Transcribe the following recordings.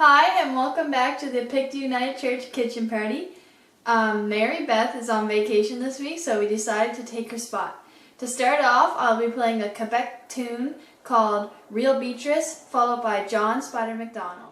Hi, and welcome back to the PUC United Church Kitchen Party. Mary Beth is on vacation this week, so we decided to take her spot. To start off, I'll be playing a Quebec tune called Real Beatrice, followed by John Spider McDonald.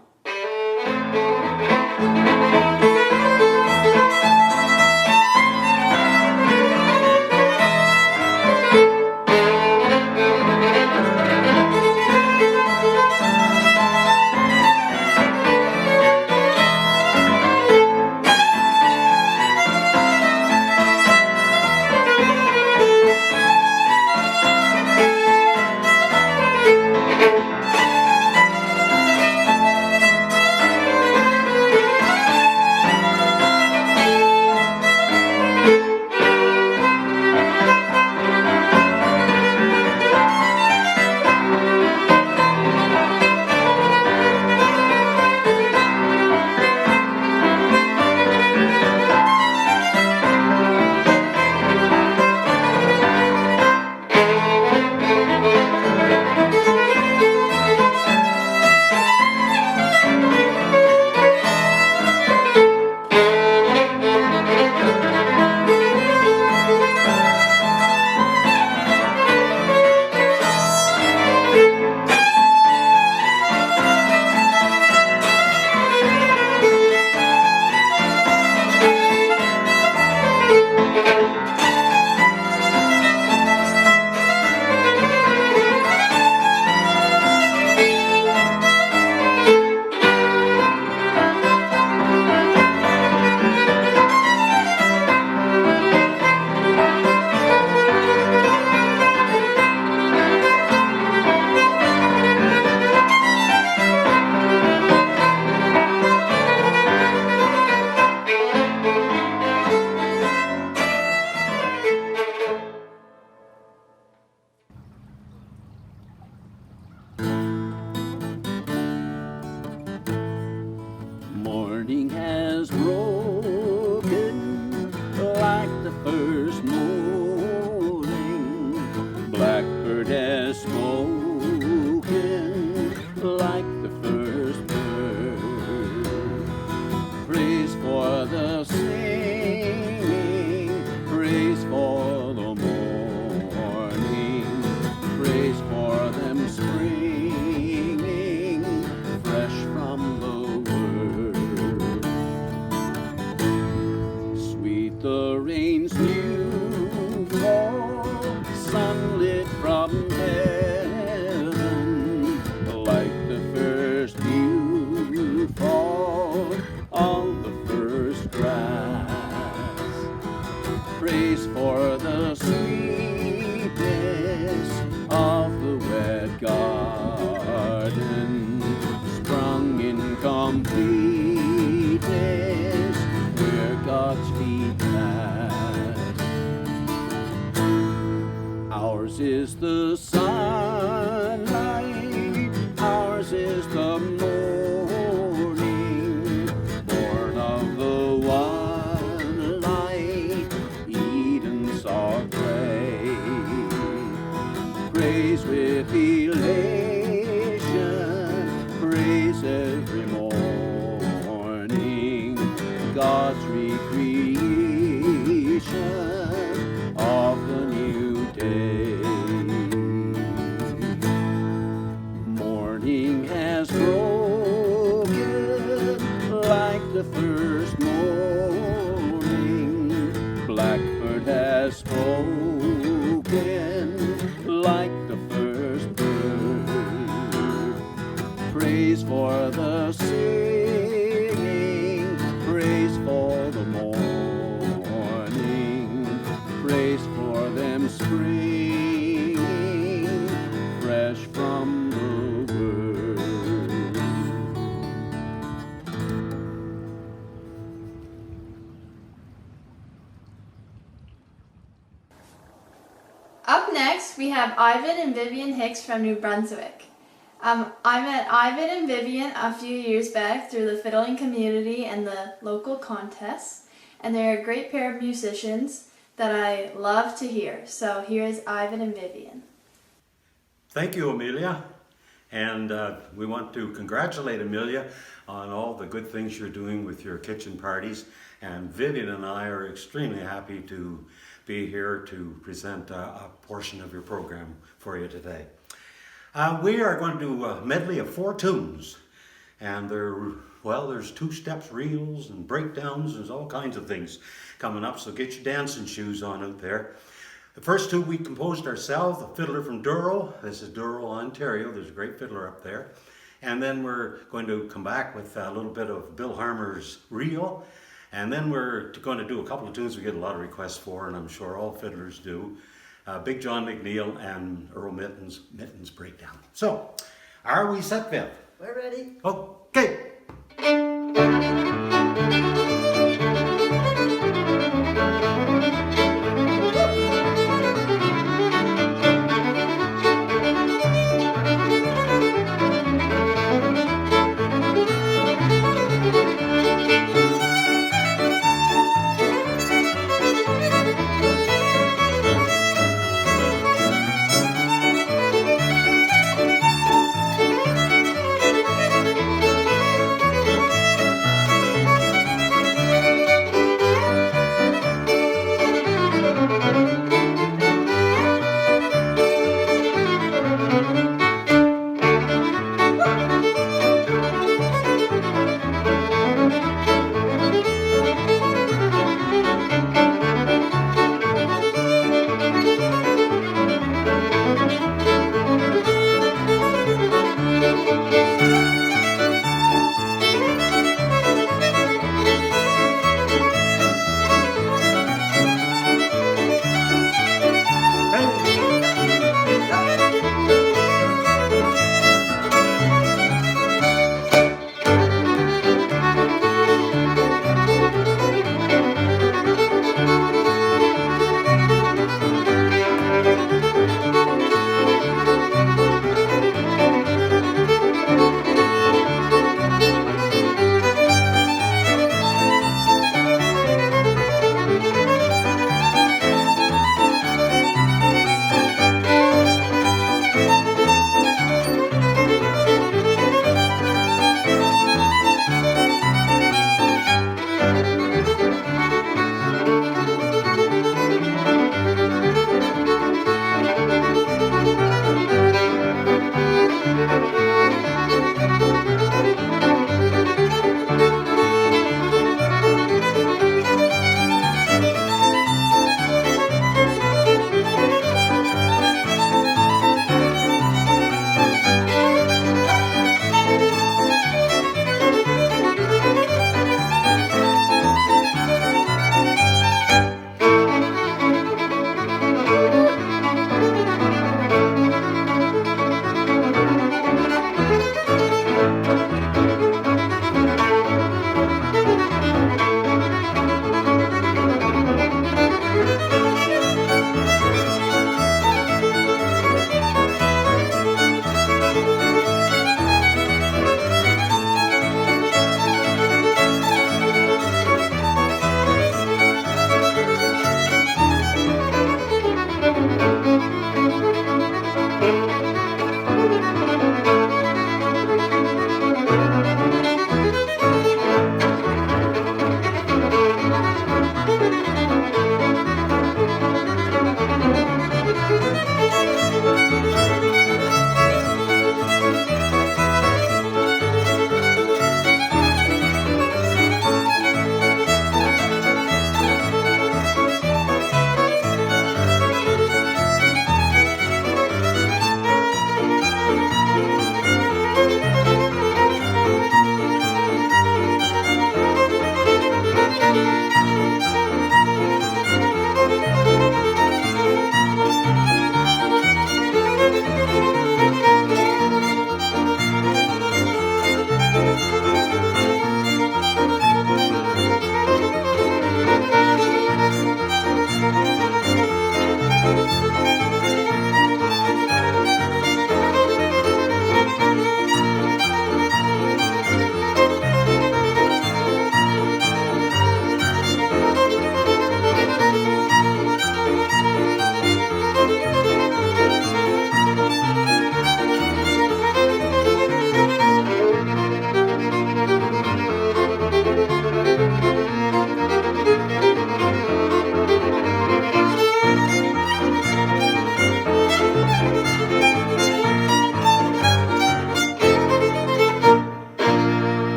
Morning has broken like the first morning. Blackbird has spoken like the first bird. Praise for the singing, praise for the morning, praise for them springing fresh from the the rain's new fall, sunlit from heaven, like the first dew fall on the first grass. Praise for the sweetness of the wet garden, sprung in completeness where God's feet pass. Ours is the sunlight, ours is the morning, born of the one light, Eden saw gray. Praise with elation, praise every morning, God's recreation of the new day. Morning has broken like the first morning. Blackbird has spoken like the first bird. Praise for the singing, praise for the morning, praise for them springing fresh from the word. Up next, we have Ivan and Vivian Hicks from New Brunswick. I met Ivan and Vivian a few years back through the fiddling community and the local contests, and they're a great pair of musicians that I love to hear. So here's Ivan and Vivian. Thank you, Amelia. And we want to congratulate Amelia on all the good things you're doing with your kitchen parties. And Vivian and I are extremely happy to be here to present a portion of your program for you today. We are going to do a medley of 4 tunes. And there's 2 steps, reels, and breakdowns. There's all kinds of things coming up, so get your dancing shoes on out there. The first 2 we composed ourselves, the fiddler from Durrow. This is Durrow, Ontario. There's a great fiddler up there. And then we're going to come back with a little bit of Bill Harmer's reel. And then we're going to do a couple of tunes we get a lot of requests for, and I'm sure all fiddlers do. Big John McNeil and Earl Mittens breakdown. So, are we set, Viv? We're ready. Okay.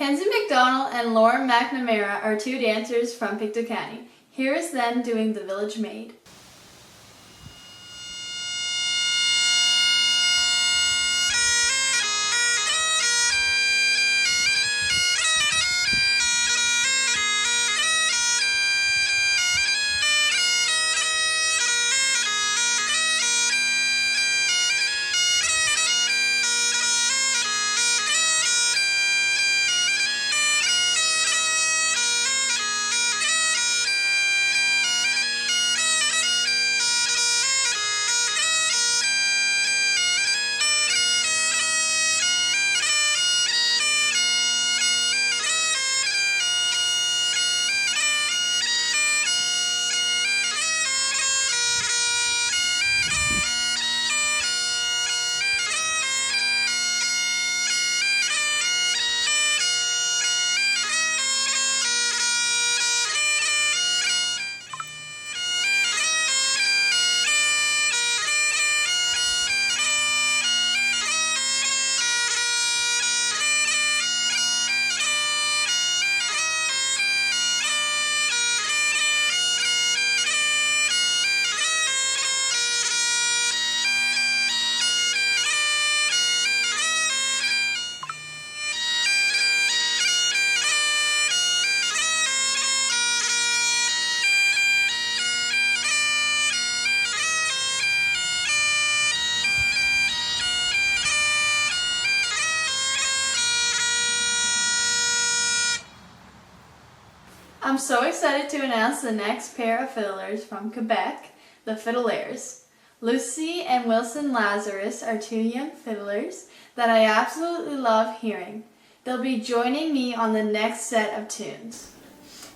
Mackenzie McDonald and Lauren McNamara are two dancers from Pictou County. Here is them doing The Village Maid. I'm so excited to announce the next pair of fiddlers from Quebec, the Fiddlers. Lucy and Wilson Lazarus are two young fiddlers that I absolutely love hearing. They'll be joining me on the next set of tunes.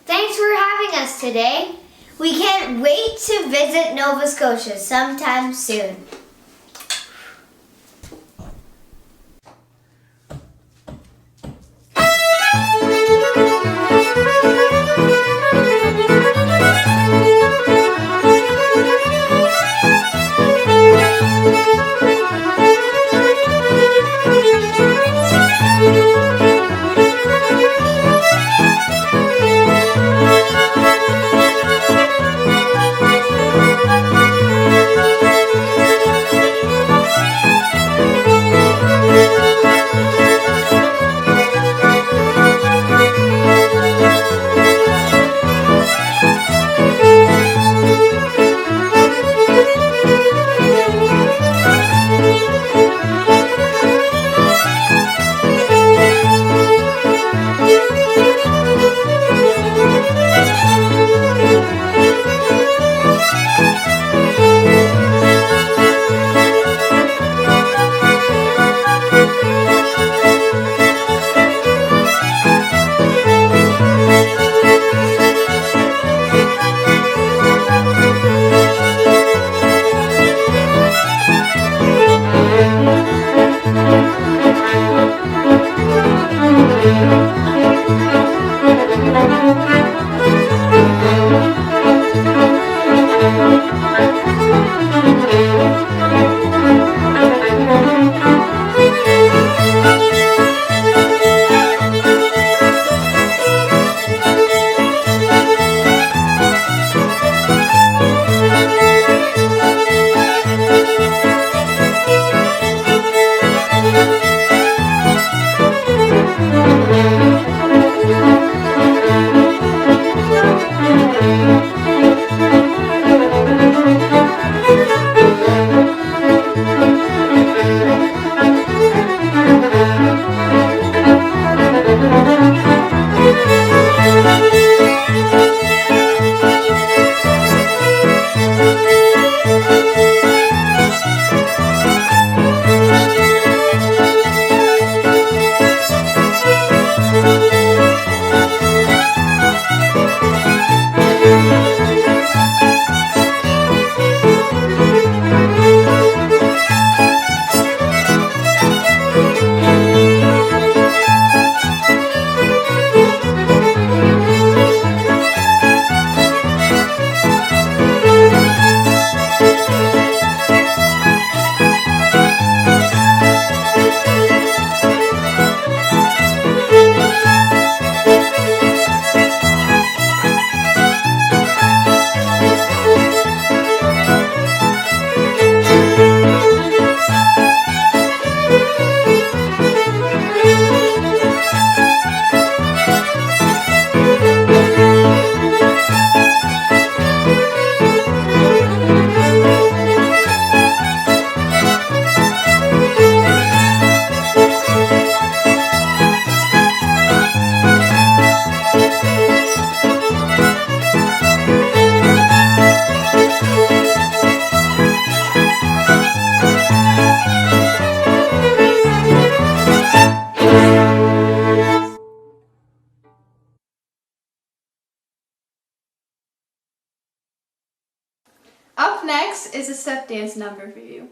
Thanks for having us today. We can't wait to visit Nova Scotia sometime soon. next is a step dance number for you.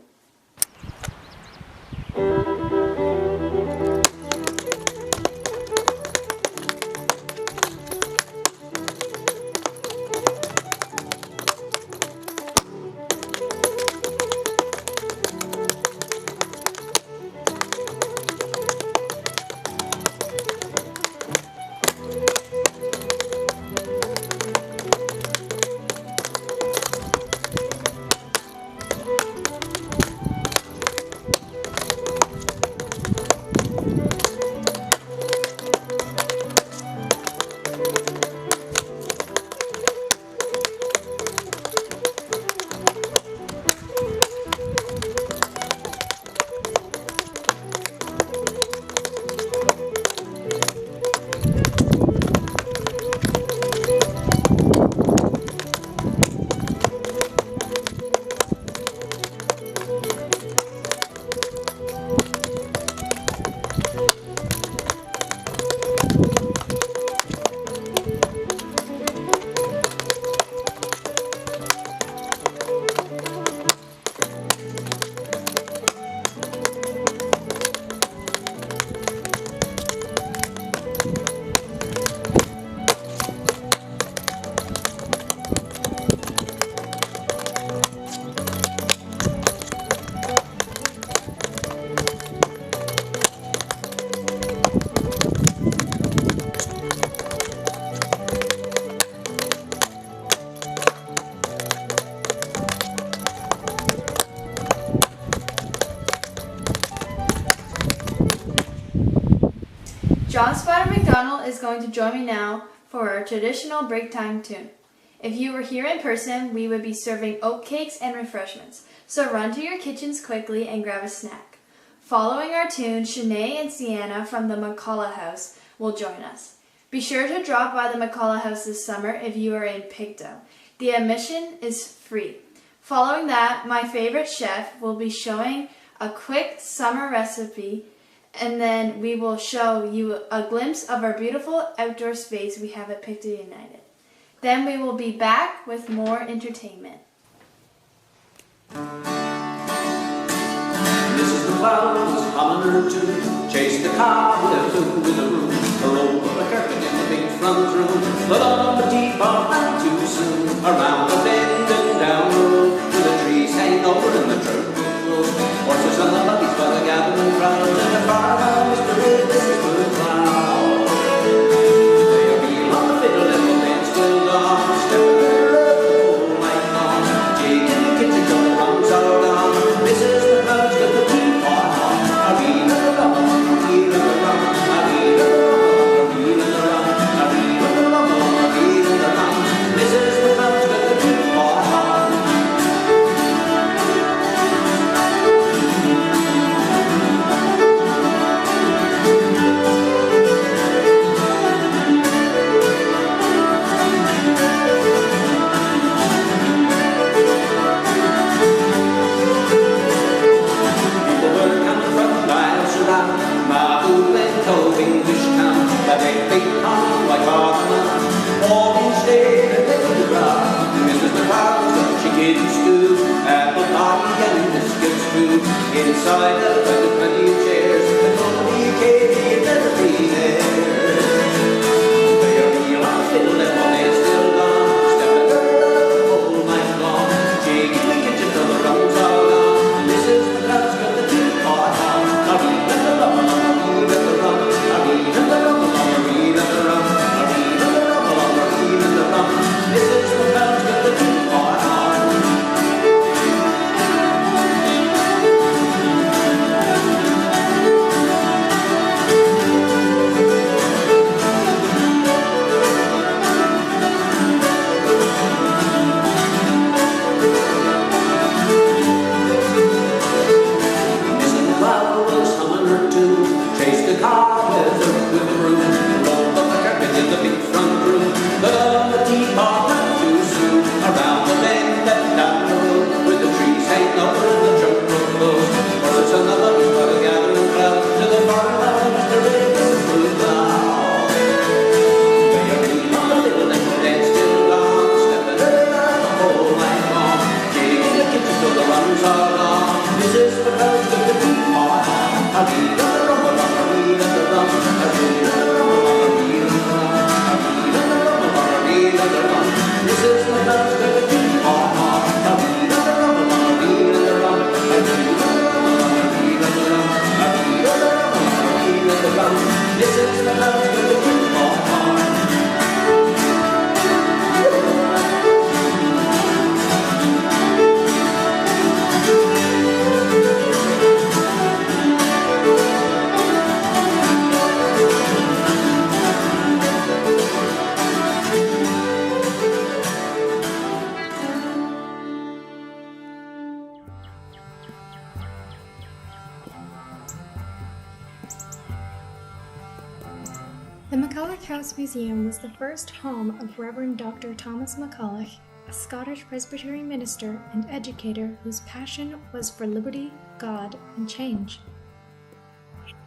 John Spider McDonald is going to join me now for our traditional break time tune. If you were here in person, we would be serving oat cakes and refreshments, so run to your kitchens quickly and grab a snack. Following our tune, Shanae and Sienna from the McCullough House will join us. Be sure to drop by the McCullough House this summer if you are in Pictou. The admission is free. Following that, my favorite chef will be showing a quick summer recipe, and then we will show you a glimpse of our beautiful outdoor space we have at Pictou United. Then we will be back with more entertainment. This is the clouds humming her tune, chase the cobwebs into the room, roll the carpet in the big front room, put on the teapot not too soon, around the bend and down the road, till the trees hang over in the trout road, horses and the buggies by the gathering crowd, and the farmhouse Mr. Red, this is the cloud. They'll be on the fiddle and the dance will dawn, stepping there up the whole night long, jig in the kitchen till the drums are gone. This is the clouds with the teapot on, a wee and a rum, a wee and a rum, a wee and a rum, a wee and a rum, a wee and a rum, a wee and a rum. This is the clouds with the teapot on. English town, but they big town like Hartman, all each day and they will run. This is the house that she kids do, apple pie and biscuits too. Inside a 20 chairs, and only Katie better be there. They're real on the fiddle and one day still gone, stepping up the whole night long, shaking the kitchen till the drums are gone. This is the house with the teapot on, a wee and a rum, a wee and a rum. This is the house with the teapot on. The McCulloch House Museum was the first home of Reverend Dr. Thomas McCulloch, a Scottish Presbyterian minister and educator whose passion was for liberty, God, and change.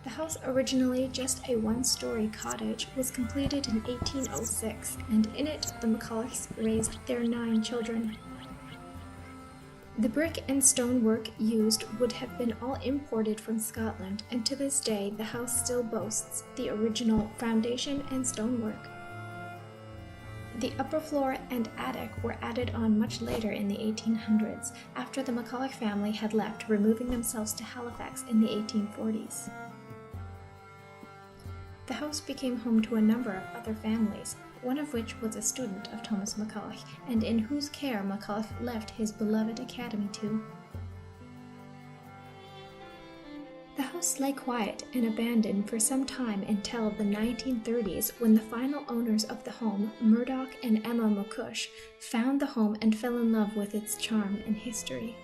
The house, originally just a one-story cottage, was completed in 1806, and in it the McCullochs raised their 9 children. The brick and stonework used would have been all imported from Scotland, and to this day the house still boasts the original foundation and stonework. The upper floor and attic were added on much later in the 1800s, after the McCulloch family had left, removing themselves to Halifax in the 1840s. The house became home to a number of other families, one of which was a student of Thomas McCulloch, and in whose care McCulloch left his beloved academy to. The house lay quiet and abandoned for some time until the 1930s, when the final owners of the home, Murdoch and Emma McCush, found the home and fell in love with its charm and history.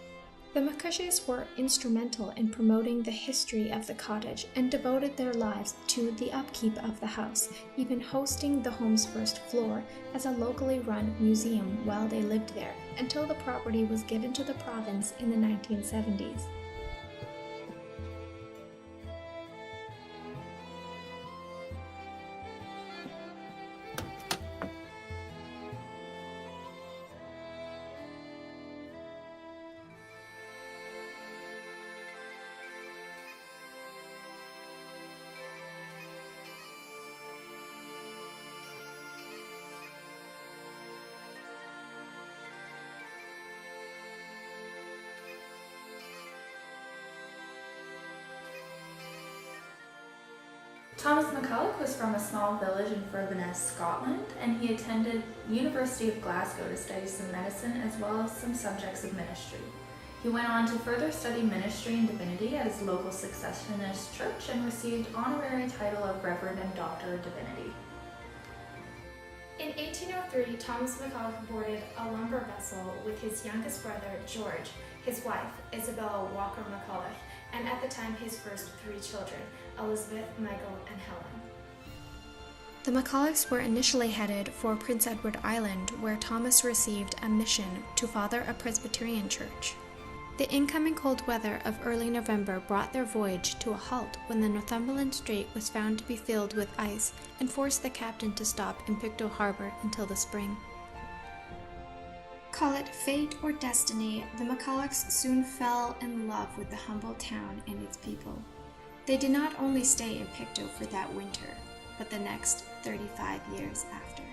The McCushes were instrumental in promoting the history of the cottage and devoted their lives to the upkeep of the house, even hosting the home's first floor as a locally run museum while they lived there, until the property was given to the province in the 1970s. Thomas McCulloch was from a small village in Inverness, Scotland, and he attended University of Glasgow to study some medicine as well as some subjects of ministry. He went on to further study ministry and divinity at his local Successionist church and received honorary title of Reverend and Doctor of Divinity. In 1803, Thomas McCulloch boarded a lumber vessel with his youngest brother, George, his wife, Isabella Walker McCulloch, and at the time his first 3 children, Elizabeth, Michael, and Helen. The McCullochs were initially headed for Prince Edward Island, where Thomas received a mission to father a Presbyterian church. The incoming cold weather of early November brought their voyage to a halt when the Northumberland Strait was found to be filled with ice and forced the captain to stop in Pictou Harbor until the spring. Call it fate or destiny, the McCullochs soon fell in love with the humble town and its people. They did not only stay in Pictou for that winter, but the next 35 years after.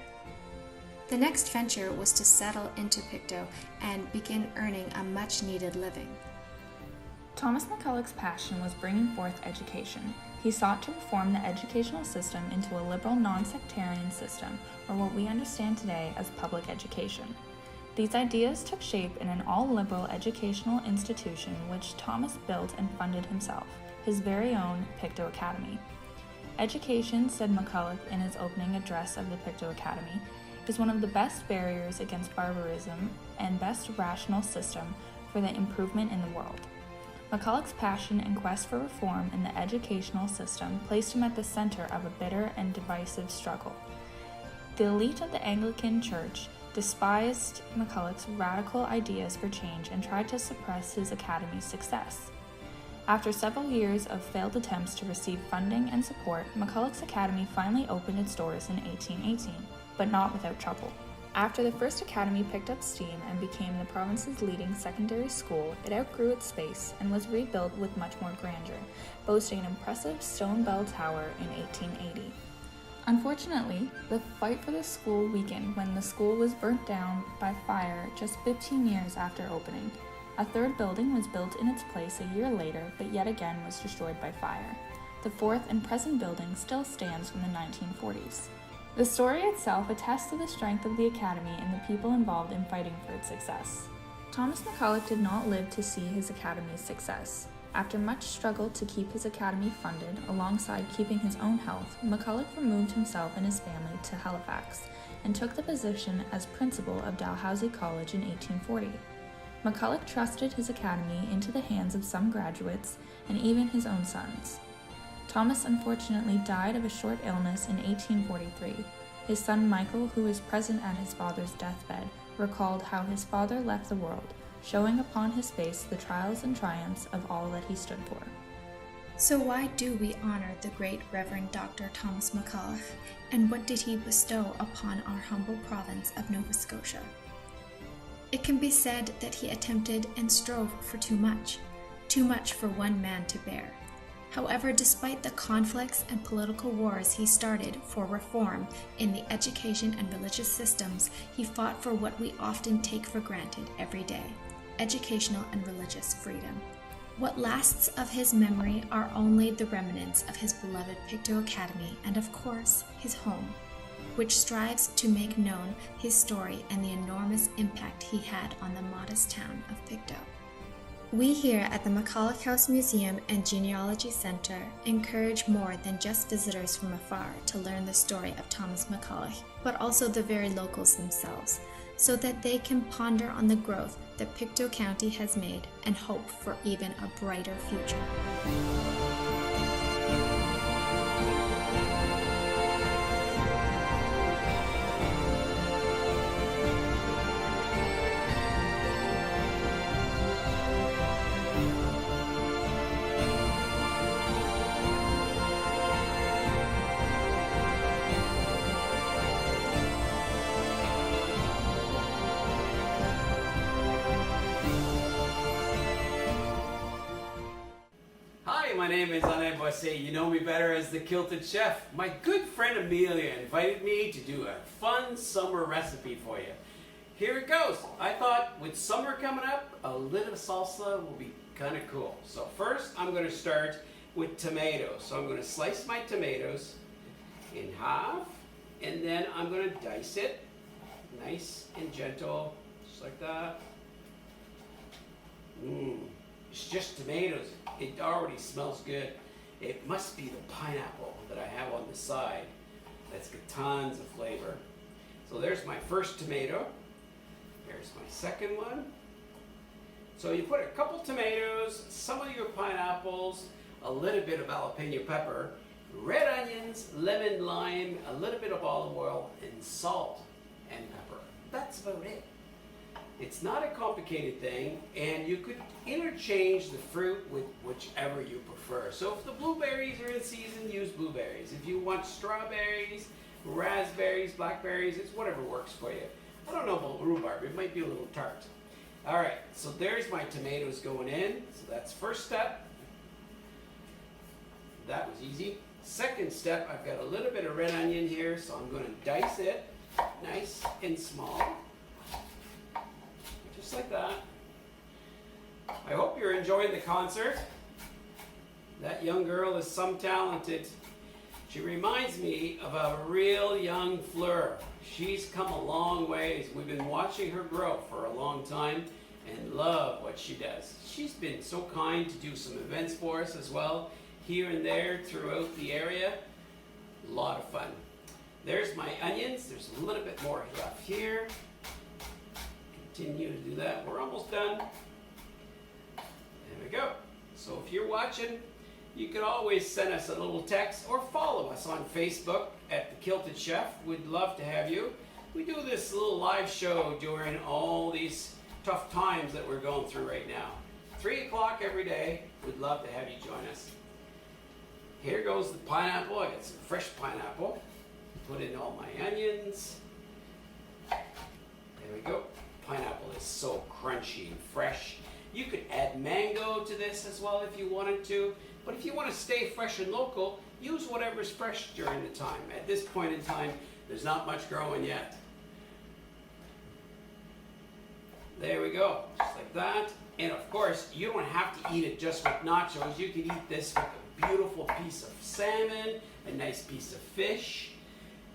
The next venture was to settle into Pictou and begin earning a much-needed living. Thomas McCulloch's passion was bringing forth education. He sought to reform the educational system into a liberal non-sectarian system, or what we understand today as public education. These ideas took shape in an all-liberal educational institution which Thomas built and funded himself, his very own Pictou Academy. Education, said McCulloch in his opening address of the Pictou Academy, is one of the best barriers against barbarism and best rational system for the improvement in the world. McCulloch's passion and quest for reform in the educational system placed him at the center of a bitter and divisive struggle. The elite of the Anglican Church despised McCulloch's radical ideas for change and tried to suppress his academy's success. After several years of failed attempts to receive funding and support, McCulloch's Academy finally opened its doors in 1818, but not without trouble. After the first academy picked up steam and became the province's leading secondary school, it outgrew its space and was rebuilt with much more grandeur, boasting an impressive stone bell tower in 1880. Unfortunately, the fight for the school weakened when the school was burnt down by fire just 15 years after opening. A third building was built in its place a year later, but yet again was destroyed by fire. The fourth and present building still stands from the 1940s. The story itself attests to the strength of the academy and the people involved in fighting for its success. Thomas McCulloch did not live to see his academy's success. After much struggle to keep his academy funded, alongside keeping his own health, McCulloch removed himself and his family to Halifax and took the position as principal of Dalhousie College in 1840. McCulloch trusted his academy into the hands of some graduates and even his own sons. Thomas unfortunately died of a short illness in 1843. His son Michael, who was present at his father's deathbed, recalled how his father left the world, showing upon his face the trials and triumphs of all that he stood for. So why do we honor the great Reverend Dr. Thomas McCulloch, and what did he bestow upon our humble province of Nova Scotia? It can be said that he attempted and strove for too much for one man to bear. However, despite the conflicts and political wars he started for reform in the education and religious systems, he fought for what we often take for granted every day: educational and religious freedom. What lasts of his memory are only the remnants of his beloved Pictou Academy and, of course, his home, which strives to make known his story and the enormous impact he had on the modest town of Pictou. We here at the McCulloch House Museum and Genealogy Center encourage more than just visitors from afar to learn the story of Thomas McCulloch, but also the very locals themselves, so that they can ponder on the growth that Pictou County has made and hope for even a brighter future. My name is Alain Bossé. You know me better as the Kilted Chef. My good friend Amelia invited me to do a fun summer recipe for you. Here it goes. I thought with summer coming up, a little salsa will be kind of cool. So first I'm going to start with tomatoes. So I'm going to slice my tomatoes in half, and then I'm going to dice it nice and gentle, just like that. It's just tomatoes. It already smells good. It must be the pineapple that I have on the side. That's got tons of flavor. So there's my first tomato. There's my second one. So you put a couple tomatoes, some of your pineapples, a little bit of jalapeno pepper, red onions, lemon, lime, a little bit of olive oil, and salt and pepper. That's about it. It's not a complicated thing, and you could interchange the fruit with whichever you prefer. So if the blueberries are in season, use blueberries. If you want strawberries, raspberries, blackberries, it's whatever works for you. I don't know about rhubarb, it might be a little tart. All right, so there's my tomatoes going in. So that's first step. That was easy. Second step, I've got a little bit of red onion here, so I'm going to dice it nice and small. Just like that. I hope you're enjoying the concert. That young girl is some talented. She reminds me of a real young Fleur. She's come a long ways. We've been watching her grow for a long time and love what she does. She's been so kind to do some events for us as well, here and there throughout the area. A lot of fun. There's my onions. There's a little bit more left here. Continue to do that. We're almost done. There we go. So if you're watching, you could always send us a little text or follow us on Facebook at The Kilted Chef. We'd love to have you. We do this little live show during all these tough times that we're going through right now. 3 o'clock every day. We'd love to have you join us. Here goes the pineapple. I got some fresh pineapple. Put in all my onions. There we go. Pineapple is so crunchy and fresh. You could add mango to this as well if you wanted to. But if you want to stay fresh and local, use whatever's fresh during the time. At this point in time, there's not much growing yet. There we go, just like that. And of course, you don't have to eat it just with nachos. You can eat this with a beautiful piece of salmon, a nice piece of fish.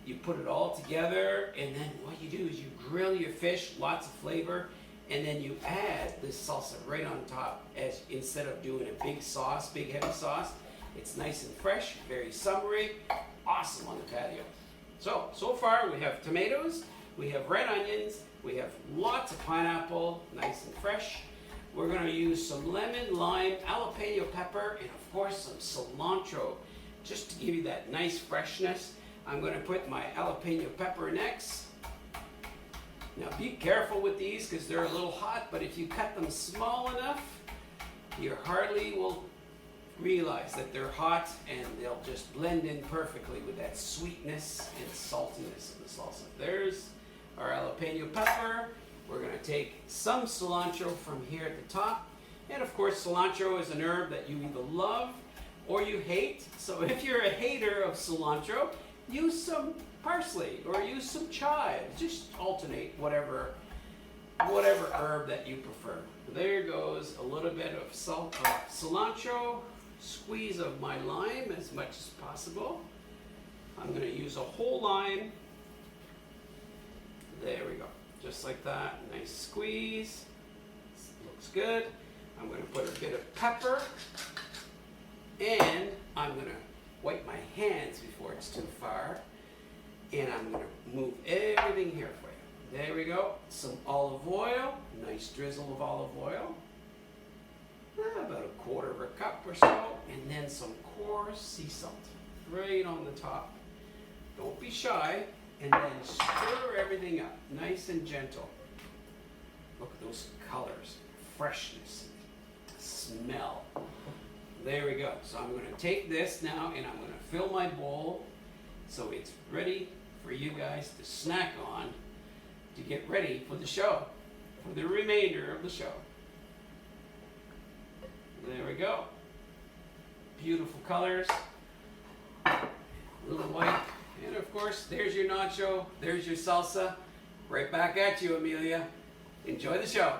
You put it all together, and then what you do is you grill your fish, lots of flavor, and then you add this salsa right on top. As instead of doing a big sauce, big heavy sauce, it's nice and fresh, very summery, awesome on the patio. So far we have tomatoes, we have red onions, we have lots of pineapple, nice and fresh. We're going to use some lemon, lime, jalapeno pepper, and of course some cilantro. just to give you that nice freshness, I'm going to put my jalapeno pepper next. Now be careful with these because they're a little hot, but if you cut them small enough, you hardly will realize that they're hot, and they'll just blend in perfectly with that sweetness and saltiness of the salsa. There's our jalapeno pepper. We're going to take some cilantro from here at the top. And of course, cilantro is an herb that you either love or you hate. So if you're a hater of cilantro, use some parsley or use some chive. Just alternate whatever herb that you prefer. There goes a little bit of cilantro, squeeze of my lime as much as possible. I'm going to use a whole lime. There we go. Just like that. Nice squeeze. Looks good. I'm going to put a bit of pepper. And I'm going to wipe my hands before it's too far. And I'm going to move everything here for you. There we go. Some olive oil. Nice drizzle of olive oil. About a quarter of a cup or so. And then some coarse sea salt. Right on the top. Don't be shy. And then stir everything up. Nice and gentle. Look at those colors. Freshness. Smell. There we go. So I'm going to take this now and I'm going to fill my bowl so it's ready for you guys to snack on to get ready for the show, for the remainder of the show. There we go. Beautiful colors. A little white. And of course, there's your nacho, there's your salsa. Right back at you, Amelia. Enjoy the show.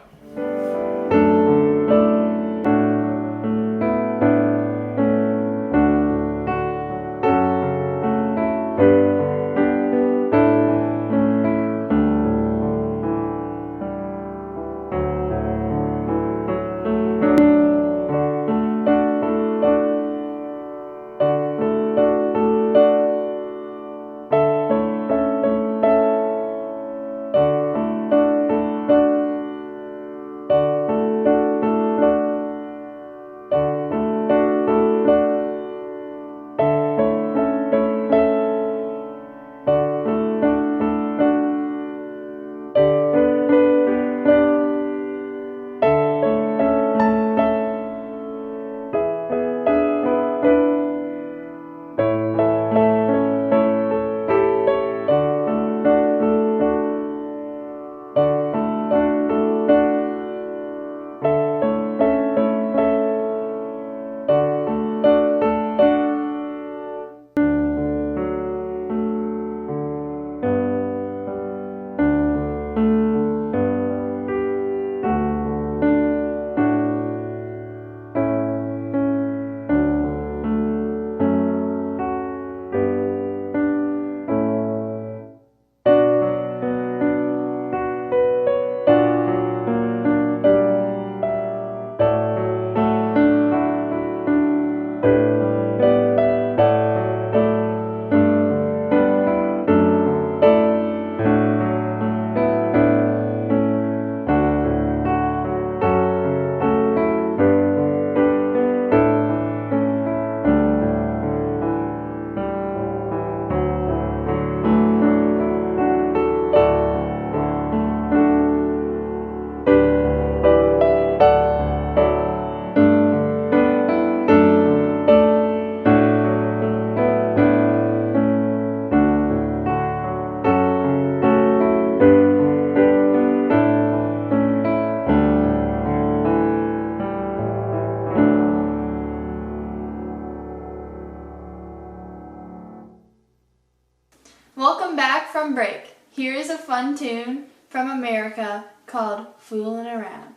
Welcome back from break. Here is a fun tune from America called Foolin' Around.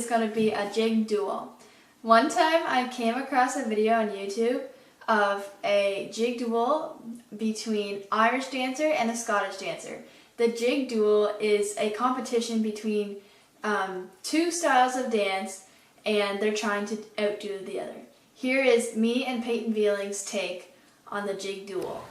is going to be a jig duel. One time I came across a video on YouTube of a jig duel between Irish dancer and a Scottish dancer. The jig duel is a competition between two styles of dance, and they're trying to outdo the other. Here is me and Peyton Vealing's take on the jig duel.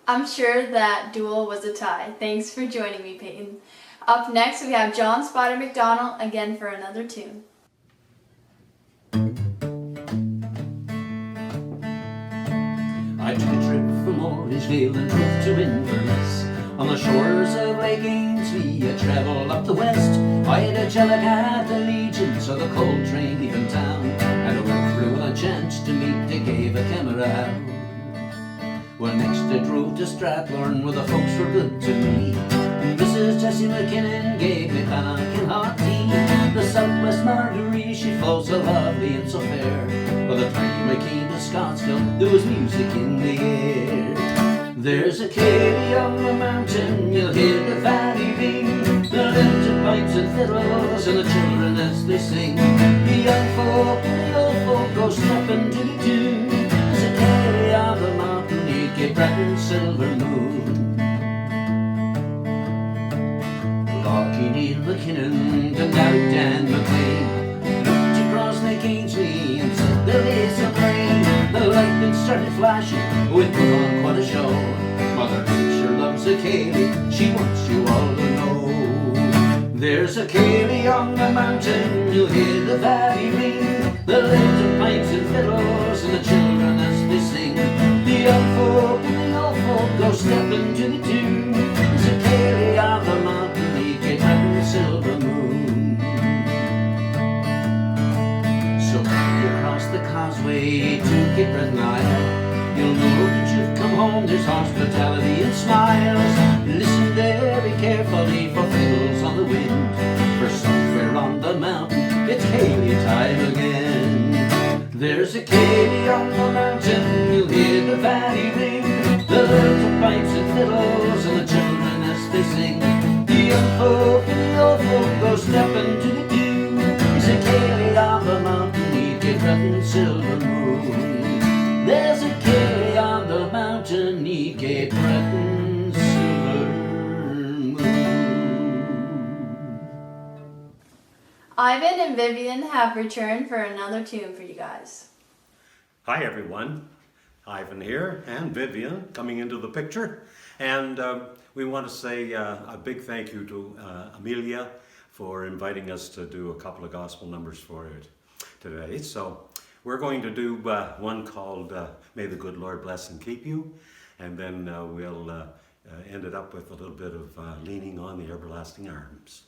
I'm sure that duel was a tie. Thanks for joining me, Peyton. Up next, we have John Spider McDonald again for another tune. I took a trip from Orangevale and drove to Inverness. On the shores of Lake Ainsley, I travelled up the west. I had a Jellicat allegiance of the coal train leaving town, and I went through on a chance to meet the Gave a Camera. Well, next I drove to Strathlarn, where the folks were good to me. Mrs. Jessie McKinnon gave me bannock and hot tea. The Southwest Marguerite, she flows so lovely and so fair. By the time I came to Scottsville, there was music in the air. There's a Katie on the mountain, you'll hear the valley ring. The lifted pipes and fiddles and the children as they sing. The young folk and the old folk go stepping to the tune. There's a Katie on the mountain, Cape Breton silver moon. Lochie Neil McKinnon and now Dan McLean looked across Lake Ainsley and said there lay some rain. The lightning started flashing, we put on quite a show. Mother Nature loves a Kaylee, she wants you all to know. There's a Kaylee on the mountain, you'll hear the valley ring. The lifted pipes and fiddles and the children as they sing. The young folk and the old folk go stepping to the tune. There's a Kaylee on the mountain, he Cape Breton silver moon. So when you cross the causeway to Cape Breton Isle, you'll know that you've come home. There's hospitality and smiles. Listen very carefully for fiddles on the wind, for somewhere on the mountain it's Kaylee time again. There's a Kaylee on the mountain, you'll hear the valley ring. The little pipes and fiddles and the children as they sing. The young folk and the old folk go stepping to the tune. There's a Kaylee on the mountain, he Cape Breton silver moon. There's a Kaylee on the mountain, he Cape Breton silver moon. Ivan and Vivian have returned for another tune for you guys. Hi everyone. Ivan here, and Vivian coming into the picture. And we want to say a big thank you to Amelia for inviting us to do a couple of gospel numbers for it today. So we're going to do one called May the Good Lord Bless and Keep You, and then we'll end it up with a little bit of Leaning on the Everlasting Arms.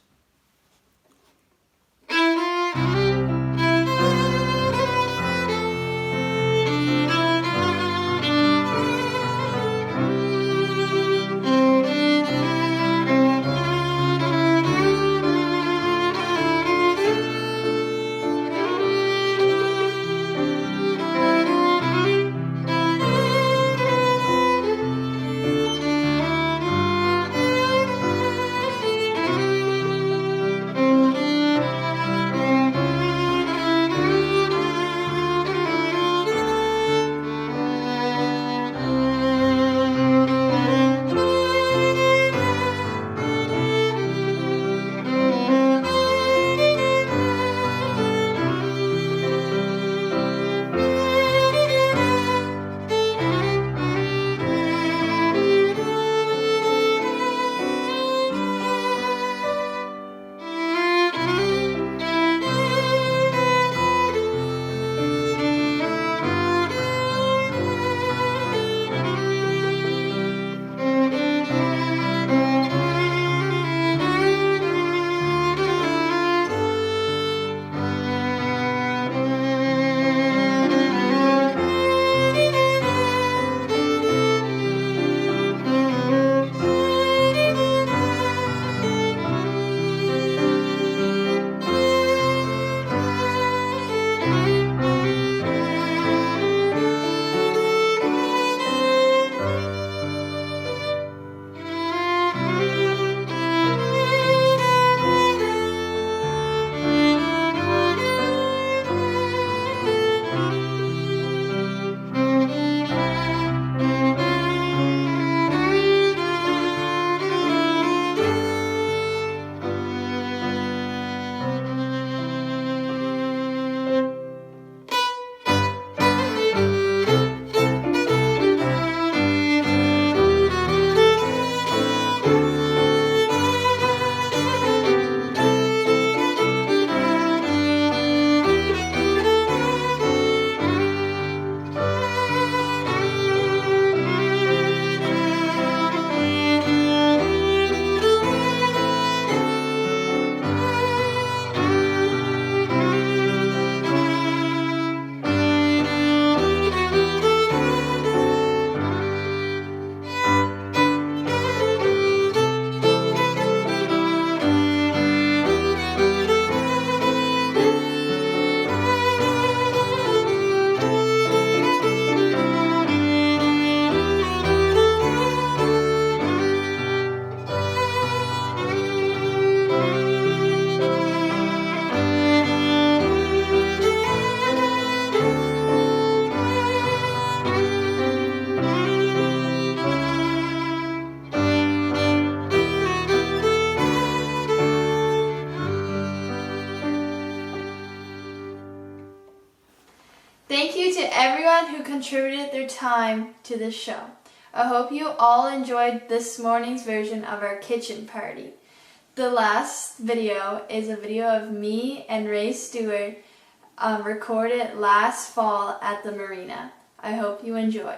Thank you to everyone who contributed their time to this show. I hope you all enjoyed this morning's version of our kitchen party. The last video is a video of me and Ray Stewart recorded last fall at the marina. I hope you enjoy.